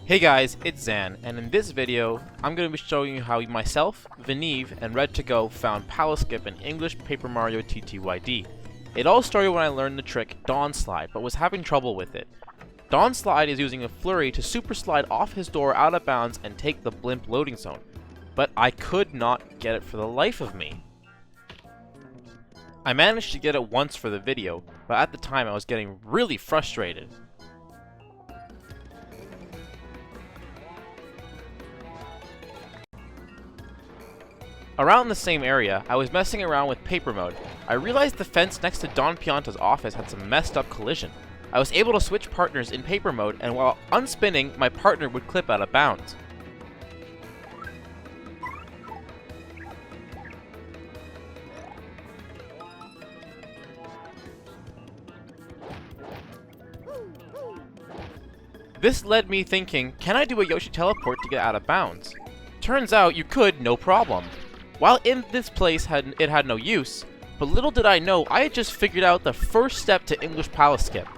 Hey guys, it's Zan, and in this video, I'm going to be showing you how myself, Vynneve, and Red2go found Palace Skip in English Paper Mario TTYD. It all started when I learned the trick Dawn Slide, but was having trouble with it. Dawn Slide is using a flurry to super slide off his door out of bounds and take the blimp loading zone, but I could not get it for the life of me. I managed to get it once for the video, but at the time I was getting really frustrated. Around the same area, I was messing around with paper mode. I realized the fence next to Don Pianta's office had some messed up collision. I was able to switch partners in paper mode, and while unspinning, my partner would clip out of bounds. This led me thinking, can I do a Yoshi teleport to get out of bounds? Turns out you could, no problem. While in this place it had no use, but little did I know I had just figured out the first step to English Palace Skip.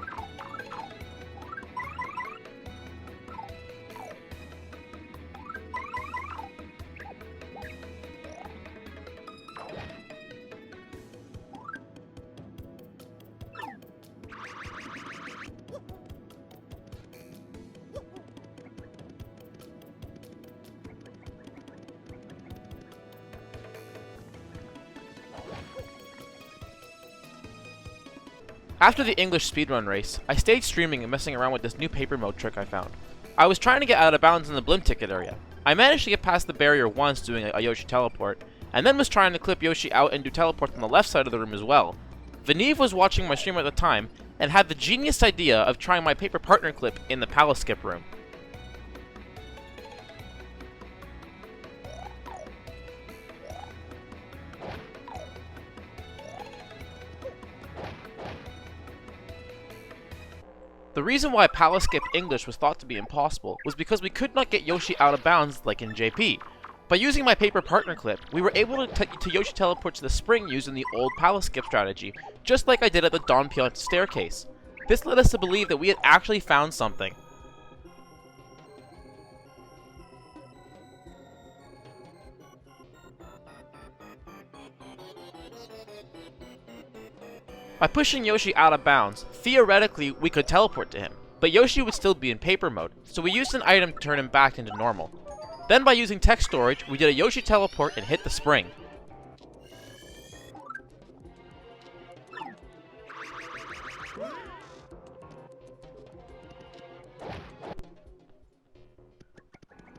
After the English speedrun race, I stayed streaming and messing around with this new paper mode trick I found. I was trying to get out of bounds in the blimp ticket area. I managed to get past the barrier once doing a Yoshi teleport, and then was trying to clip Yoshi out and do teleports on the left side of the room as well. Vynneve was watching my stream at the time, and had the genius idea of trying my paper partner clip in the Palace Skip room. The reason why Palace Skip English was thought to be impossible was because we could not get Yoshi out of bounds like in JP. By using my paper partner clip, we were able to Yoshi teleport to the spring used in the old Palace Skip strategy, just like I did at the Don Pianta staircase. This led us to believe that we had actually found something. By pushing Yoshi out of bounds, theoretically we could teleport to him, but Yoshi would still be in paper mode, so we used an item to turn him back into normal. Then by using text storage, we did a Yoshi teleport and hit the spring.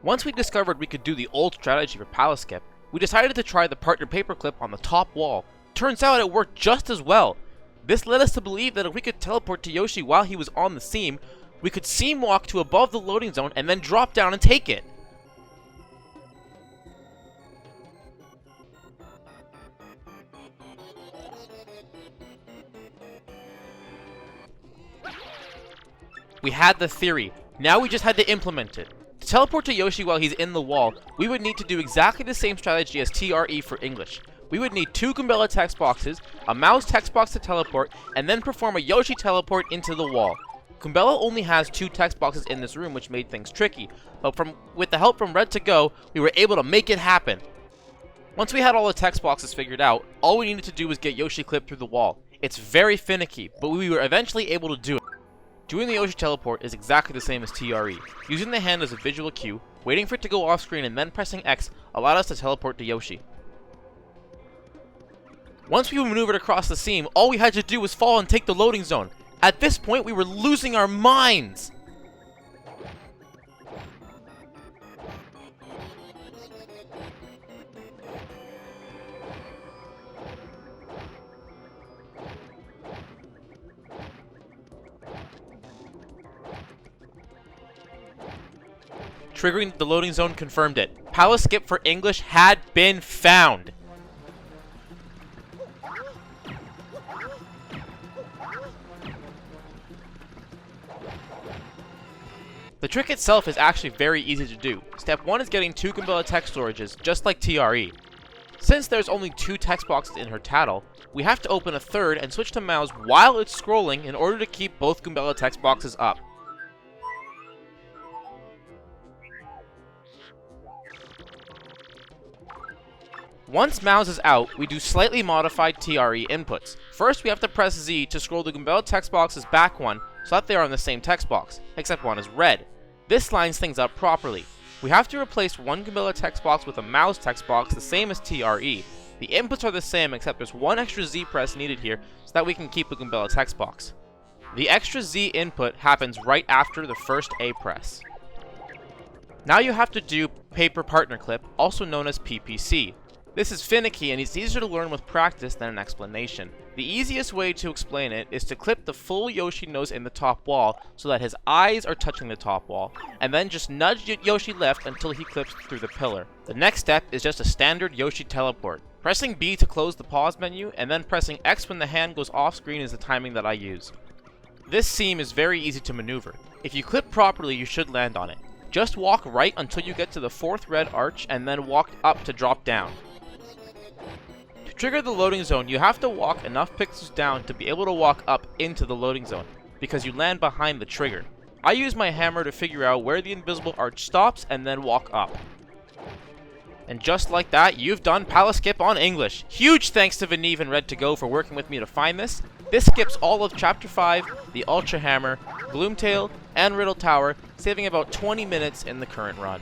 Once we discovered we could do the old strategy for Palace Skip, we decided to try the partner paperclip on the top wall. Turns out it worked just as well. This led us to believe that if we could teleport to Yoshi while he was on the seam, we could seam walk to above the loading zone and then drop down and take it. We had the theory, now we just had to implement it. To teleport to Yoshi while he's in the wall, we would need to do exactly the same strategy as TRE for English. We would need 2 Goombella text boxes, a mouse text box to teleport, and then perform a Yoshi teleport into the wall. Goombella only has 2 text boxes in this room, which made things tricky, but with the help from Red2go, we were able to make it happen. Once we had all the text boxes figured out, all we needed to do was get Yoshi clipped through the wall. It's very finicky, but we were eventually able to do it. Doing the Yoshi teleport is exactly the same as TRE. Using the hand as a visual cue, waiting for it to go off screen and then pressing X allowed us to teleport to Yoshi. Once we maneuvered across the seam, all we had to do was fall and take the loading zone. At this point, we were losing our minds! Triggering the loading zone confirmed it. Palace Skip for English had been found! The trick itself is actually very easy to do. Step 1 is getting 2 Goombella text storages, just like TRE. Since there's only 2 text boxes in her tattle, we have to open a third and switch to mouse while it's scrolling in order to keep both Goombella text boxes up. Once mouse is out, we do slightly modified TRE inputs. First, we have to press Z to scroll the Goombella text boxes back one so that they are on the same text box, except one is red. This lines things up properly. We have to replace one Goombella text box with a mouse text box the same as TRE. The inputs are the same except there's one extra Z press needed here so that we can keep the Goombella text box. The extra Z input happens right after the first A press. Now you have to do paper partner clip, also known as PPC. This is finicky and it's easier to learn with practice than an explanation. The easiest way to explain it is to clip the full Yoshi nose in the top wall so that his eyes are touching the top wall, and then just nudge Yoshi left until he clips through the pillar. The next step is just a standard Yoshi teleport. Pressing B to close the pause menu, and then pressing X when the hand goes off screen is the timing that I use. This seam is very easy to maneuver. If you clip properly, you should land on it. Just walk right until you get to the fourth red arch, and then walk up to drop down. To trigger the loading zone, you have to walk enough pixels down to be able to walk up into the loading zone, because you land behind the trigger. I use my hammer to figure out where the invisible arch stops, and then walk up. And just like that, you've done Palace Skip on English. Huge thanks to Vynneve and Red2go for working with me to find this. This skips all of Chapter 5, the Ultra Hammer, Gloomtail, and Riddle Tower, saving about 20 minutes in the current run.